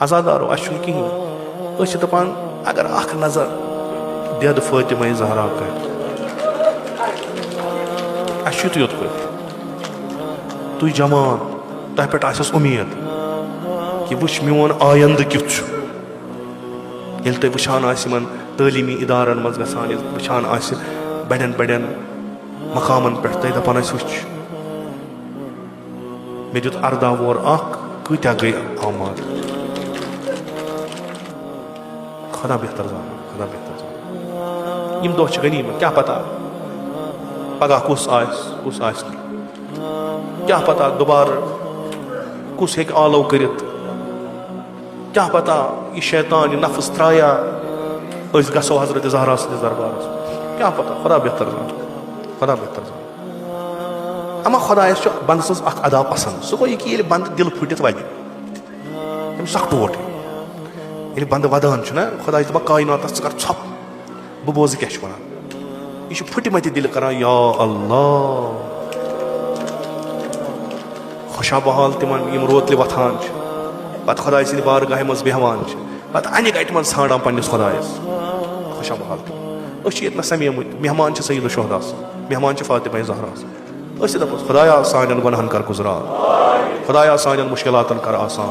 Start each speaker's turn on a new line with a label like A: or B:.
A: عزادارو اَسہِ چھُنہٕ کِہیٖنۍ أسۍ چھِ دَپان اگر اکھ نظر دٮ۪د فاطمہ زہرا کَرِ اَسہِ چھُ یُتُے یوت پٲٹھۍ تُہۍ جوان تۄہہِ پٮ۪ٹھ آسٮ۪س اُمید کہِ وٕچھ میون آیندٕ کیُتھ چھُ ییٚلہِ تُہۍ وٕچھان آسہِ یِمن تعلیٖمی اِدارن منٛز گژھان ییٚلہِ وٕچھان آسہِ بڑٮ۪ن بڑٮ۪ن مقامن پٮ۪ٹھ تۄہہِ دپان آسہِ وٕچھ مےٚ دیُت ارداہ وُہُر اکھ کۭتیاہ گٔے آماد خۄدا بہتر زانان خۄدا بہتر زانان یِم دۄہ چھِ غنیٖمت کیٛاہ پتہ پگاہ کُس آسہِ کُس آسہِ نہٕ کیٛاہ پتہ دُبارٕ کُس ہیٚکہِ آلو کٔرِتھ کیٛاہ پتہ یہِ شیطان یہِ نفس ترٛایا أسۍ گژھو حضرت زہرا سٕنٛدِس دربارس کیٛاہ پتہ خۄدا بہتر زانان خۄدا بہتر زانان اما خۄدایس چھُ بنٛدٕ سٕنٛز اکھ ادا پسنٛد سُہ گوٚو یہِ کہِ ییٚلہِ بنٛدٕ دِل پھُٹِتھ ودِ تٔمِس چھُ اکھ ٹوٹھ ییٚلہِ بنٛدٕ ودان چھُ نا خۄداے چھُ دپان کایناتس ژٕ کر ژھۄپ بہٕ بوزٕ کیٛاہ چھُ ونان یہِ چھُ پھٕٹمٕتہِ دِلہِ کران یا اللہ خۄشا بحال تِمن یِم روتلہِ وۄتھان چھِ پتہٕ خۄداے سٕنٛدِ بارگاہہِ منٛز بیٚہوان چھِ پتہٕ انہِ گٹہِ منٛز ژھانڈان پننِس خۄدایس خۄشا بحال أسۍ چھِ ییٚتہِ نس سمیمٕتۍ مہمان چھِ سید الشہدا مہمان چھِ فاطمہ زہرا أسۍ تہِ دپوس خۄدایا سانٮ۪ن گۄنہن کر گُزران خۄدایا سانٮ۪ن مُشکلاتن کر آسان